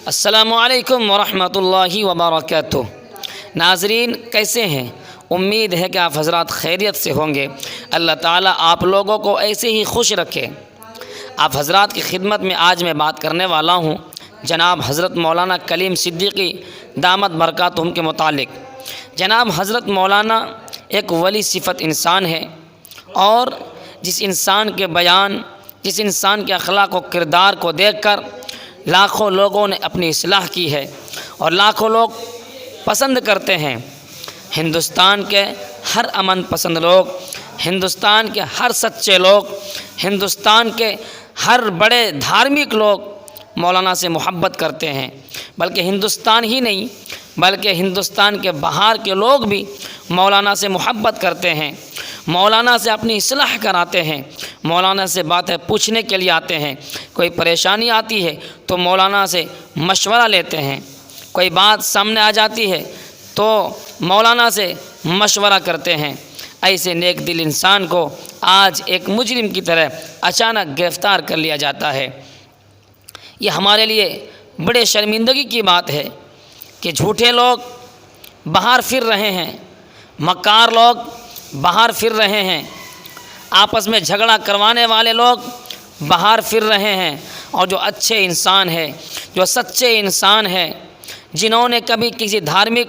السلام علیکم ورحمۃ اللہ وبرکاتہ۔ ناظرین کیسے ہیں؟ امید ہے کہ آپ حضرات خیریت سے ہوں گے۔ اللہ تعالیٰ آپ لوگوں کو ایسے ہی خوش رکھے۔ آپ حضرات کی خدمت میں آج میں بات کرنے والا ہوں جناب حضرت مولانا کلیم صدیقی دامت برکاتہم کے متعلق۔ جناب حضرت مولانا ایک ولی صفت انسان ہے، اور جس انسان کے بیان، جس انسان کے اخلاق و کردار کو دیکھ کر لاکھوں لوگوں نے اپنی اصلاح کی ہے اور لاکھوں لوگ پسند کرتے ہیں۔ ہندوستان کے ہر امن پسند لوگ، ہندوستان کے ہر سچے لوگ، ہندوستان کے ہر بڑے دھارمک لوگ مولانا سے محبت کرتے ہیں۔ بلکہ ہندوستان ہی نہیں بلکہ ہندوستان کے باہر کے لوگ بھی مولانا سے محبت کرتے ہیں، مولانا سے اپنی اصلاح کراتے ہیں، مولانا سے باتیں پوچھنے کے لیے آتے ہیں۔ کوئی پریشانی آتی ہے تو مولانا سے مشورہ لیتے ہیں، کوئی بات سامنے آ جاتی ہے تو مولانا سے مشورہ کرتے ہیں۔ ایسے نیک دل انسان کو آج ایک مجرم کی طرح اچانک گرفتار کر لیا جاتا ہے۔ یہ ہمارے لیے بڑے شرمندگی کی بات ہے کہ جھوٹے لوگ باہر پھر رہے ہیں، مکار لوگ باہر پھر رہے ہیں، آپس میں جھگڑا کروانے والے لوگ باہر پھر رہے ہیں، اور جو اچھے انسان ہیں، جو سچے انسان ہیں، جنہوں نے کبھی کسی دھارمک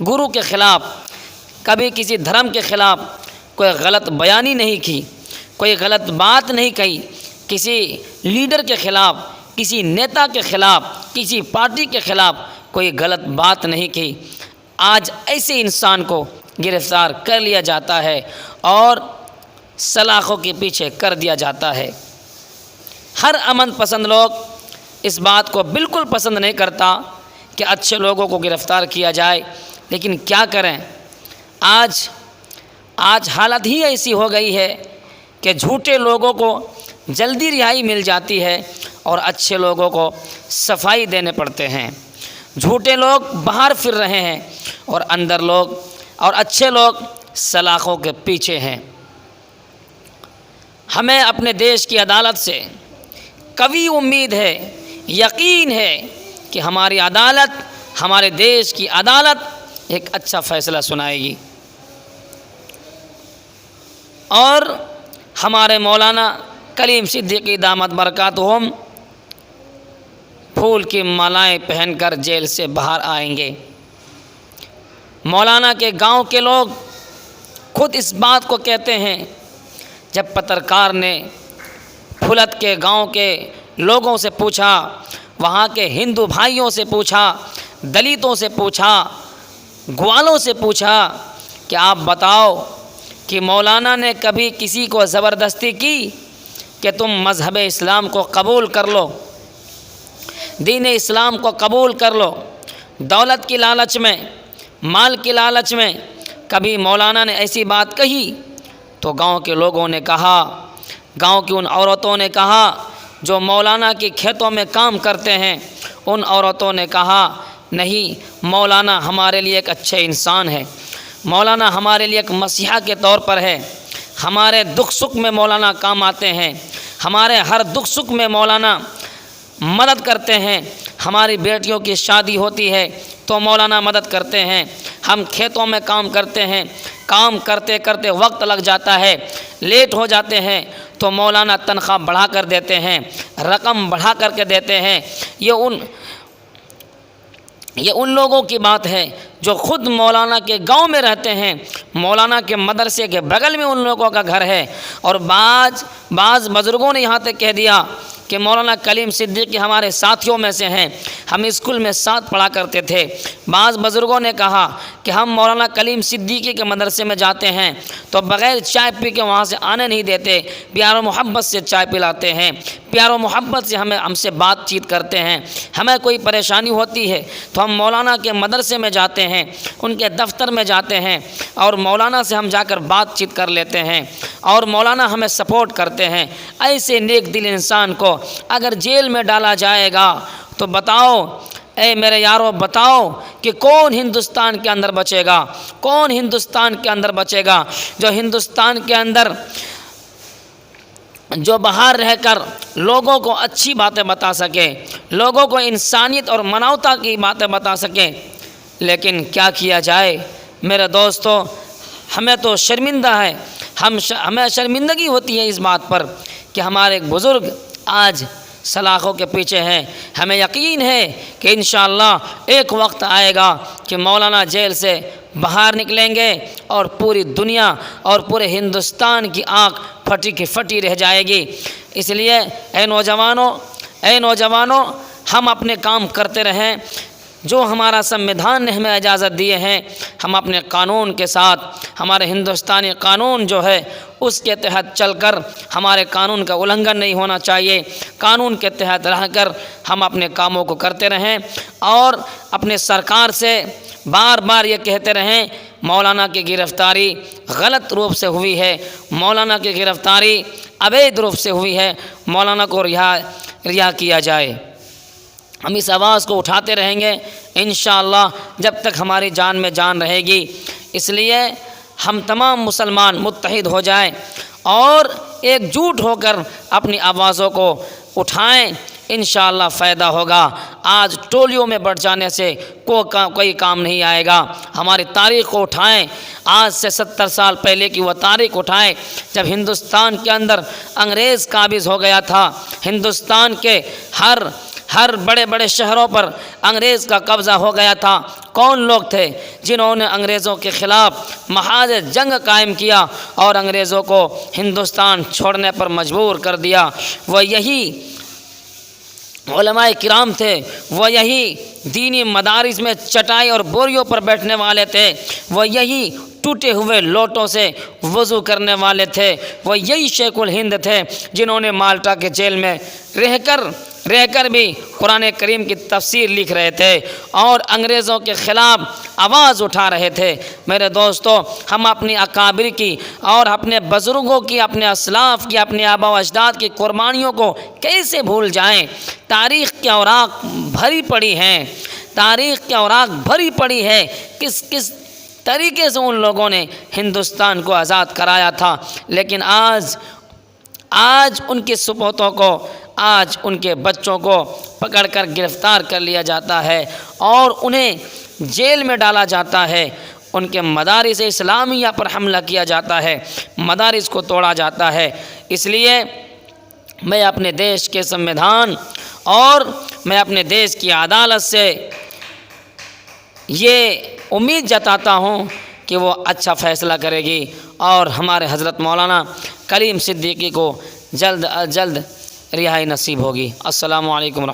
گرو کے خلاف، کبھی کسی دھرم کے خلاف کوئی غلط بیانی نہیں کی، کوئی غلط بات نہیں کہی، کسی لیڈر کے خلاف، کسی نیتا کے خلاف، کسی پارٹی کے خلاف کوئی غلط بات نہیں کی، آج ایسے انسان کو گرفتار کر لیا جاتا ہے اور سلاخوں کے پیچھے کر دیا جاتا ہے۔ ہر امن پسند لوگ اس بات کو بالکل پسند نہیں کرتا کہ اچھے لوگوں کو گرفتار کیا جائے، لیکن کیا کریں، آج حالت ہی ایسی ہو گئی ہے کہ جھوٹے لوگوں کو جلدی رہائی مل جاتی ہے اور اچھے لوگوں کو صفائی دینے پڑتے ہیں۔ جھوٹے لوگ باہر پھر رہے ہیں اور اندر لوگ اور اچھے لوگ سلاخوں کے پیچھے ہیں۔ ہمیں اپنے دیش کی عدالت سے قوی امید ہے، یقین ہے کہ ہماری عدالت، ہمارے دیش کی عدالت ایک اچھا فیصلہ سنائے گی، اور ہمارے مولانا کلیم صدیقی دامت برکاتہم پھول کی مالائیں پہن کر جیل سے باہر آئیں گے۔ مولانا کے گاؤں کے لوگ خود اس بات کو کہتے ہیں۔ جب پترکار نے پھولت کے گاؤں کے لوگوں سے پوچھا، وہاں کے ہندو بھائیوں سے پوچھا، دلتوں سے پوچھا، گوالوں سے پوچھا کہ آپ بتاؤ کہ مولانا نے کبھی کسی کو زبردستی کی کہ تم مذہب اسلام کو قبول کر لو، دین اسلام کو قبول کر لو؟ دولت کی لالچ میں، مال کی لالچ میں کبھی مولانا نے ایسی بات کہی؟ تو گاؤں کے لوگوں نے کہا، گاؤں کی ان عورتوں نے کہا جو مولانا کے کھیتوں میں کام کرتے ہیں، ان عورتوں نے کہا نہیں، مولانا ہمارے لیے ایک اچھے انسان ہے، مولانا ہمارے لیے ایک مسیحا کے طور پر ہے، ہمارے دکھ سکھ میں مولانا کام آتے ہیں، ہمارے ہر دکھ سکھ میں مولانا مدد کرتے ہیں، ہماری بیٹیوں کی شادی ہوتی ہے تو مولانا مدد کرتے ہیں، ہم کھیتوں میں کام کرتے ہیں، کام کرتے کرتے وقت لگ جاتا ہے، لیٹ ہو جاتے ہیں تو مولانا تنخواہ بڑھا کر دیتے ہیں، رقم بڑھا کر کے دیتے ہیں۔ یہ ان لوگوں کی بات ہے جو خود مولانا کے گاؤں میں رہتے ہیں، مولانا کے مدرسے کے بغل میں ان لوگوں کا گھر ہے، اور بعض بزرگوں نے یہاں تک کہہ دیا کہ مولانا کلیم صدیقی ہمارے ساتھیوں میں سے ہیں، ہم اسکول میں ساتھ پڑھا کرتے تھے۔ بعض بزرگوں نے کہا کہ ہم مولانا کلیم صدیقی کے مدرسے میں جاتے ہیں تو بغیر چائے پی کے وہاں سے آنے نہیں دیتے، پیار و محبت سے چائے پلاتے ہیں، پیار و محبت سے ہم سے بات چیت کرتے ہیں، ہمیں کوئی پریشانی ہوتی ہے تو ہم مولانا کے مدرسے میں جاتے ہیں، ان کے دفتر میں جاتے ہیں، اور مولانا سے ہم جا کر بات چیت کر لیتے ہیں، اور مولانا ہمیں سپورٹ کرتے ہیں۔ ایسے نیک دل انسان کو اگر جیل میں ڈالا جائے گا تو بتاؤ اے میرے یارو، بتاؤ کہ کون ہندوستان کے اندر بچے گا؟ کون ہندوستان کے اندر بچے گا؟ جو ہندوستان کے اندر جو باہر رہ کر لوگوں کو اچھی باتیں بتا سکے، لوگوں کو انسانیت اور مانوتا کی باتیں بتا سکیں، لیکن کیا کیا جائے میرے دوستو، ہمیں تو شرمندہ ہے، ہمیں شرمندگی ہوتی ہے اس بات پر کہ ہمارے ایک بزرگ آج سلاخوں کے پیچھے ہیں۔ ہمیں یقین ہے کہ انشاءاللہ ایک وقت آئے گا کہ مولانا جیل سے باہر نکلیں گے اور پوری دنیا اور پورے ہندوستان کی آنکھ پھٹی کی پھٹی رہ جائے گی۔ اس لیے اے نوجوانوں ہم اپنے کام کرتے رہیں، جو ہمارا سنویدھان نے ہمیں اجازت دیے ہیں، ہم اپنے قانون کے ساتھ، ہمارے ہندوستانی قانون جو ہے اس کے تحت چل کر، ہمارے قانون کا النگھن نہیں ہونا چاہیے، قانون کے تحت رہ کر ہم اپنے کاموں کو کرتے رہیں، اور اپنے سرکار سے بار بار یہ کہتے رہیں مولانا کی گرفتاری غلط روپ سے ہوئی ہے، مولانا کی گرفتاری ابید روپ سے ہوئی ہے، مولانا کو رہا کیا جائے۔ ہم اس آواز کو اٹھاتے رہیں گے انشاءاللہ جب تک ہماری جان میں جان رہے گی۔ اس لیے ہم تمام مسلمان متحد ہو جائیں اور ایک جٹ ہو کر اپنی آوازوں کو اٹھائیں، انشاءاللہ فائدہ ہوگا۔ آج ٹولیوں میں بٹ جانے سے کوئی کام نہیں آئے گا۔ ہماری تاریخ کو اٹھائیں، آج سے 70 سال پہلے کی وہ تاریخ اٹھائیں جب ہندوستان کے اندر انگریز قابض ہو گیا تھا، ہندوستان کے ہر بڑے بڑے شہروں پر انگریز کا قبضہ ہو گیا تھا۔ کون لوگ تھے جنہوں نے انگریزوں کے خلاف محاذ جنگ قائم کیا اور انگریزوں کو ہندوستان چھوڑنے پر مجبور کر دیا؟ وہ یہی علماء کرام تھے، وہ یہی دینی مدارس میں چٹائی اور بوریوں پر بیٹھنے والے تھے، وہ یہی ٹوٹے ہوئے لوٹوں سے وضو کرنے والے تھے، وہ یہی شیخ الہند تھے جنہوں نے مالٹا کے جیل میں رہ کر بھی قرآن کریم کی تفسیر لکھ رہے تھے اور انگریزوں کے خلاف آواز اٹھا رہے تھے۔ میرے دوستو، ہم اپنی اکابر کی اور اپنے بزرگوں کی، اپنے اسلاف کی، اپنے آبا و اجداد کی قربانیوں کو کیسے بھول جائیں؟ تاریخ کے اوراق بھری پڑی ہیں، تاریخ کے اوراق بھری پڑی ہے کس طریقے سے ان لوگوں نے ہندوستان کو آزاد کرایا تھا، لیکن آج ان کے سپوتوں کو، آج ان کے بچوں کو پکڑ کر گرفتار کر لیا جاتا ہے اور انہیں جیل میں ڈالا جاتا ہے، ان کے مدارس اسلامیہ پر حملہ کیا جاتا ہے، مدارس کو توڑا جاتا ہے۔ اس لیے میں اپنے دیش کے سنویدھان اور میں اپنے دیش کی عدالت سے یہ امید جتاتا ہوں کہ وہ اچھا فیصلہ کرے گی اور ہمارے حضرت مولانا کلیم صدیقی کو جلد از جلد رہائی نصیب ہوگی۔ السلام علیکم۔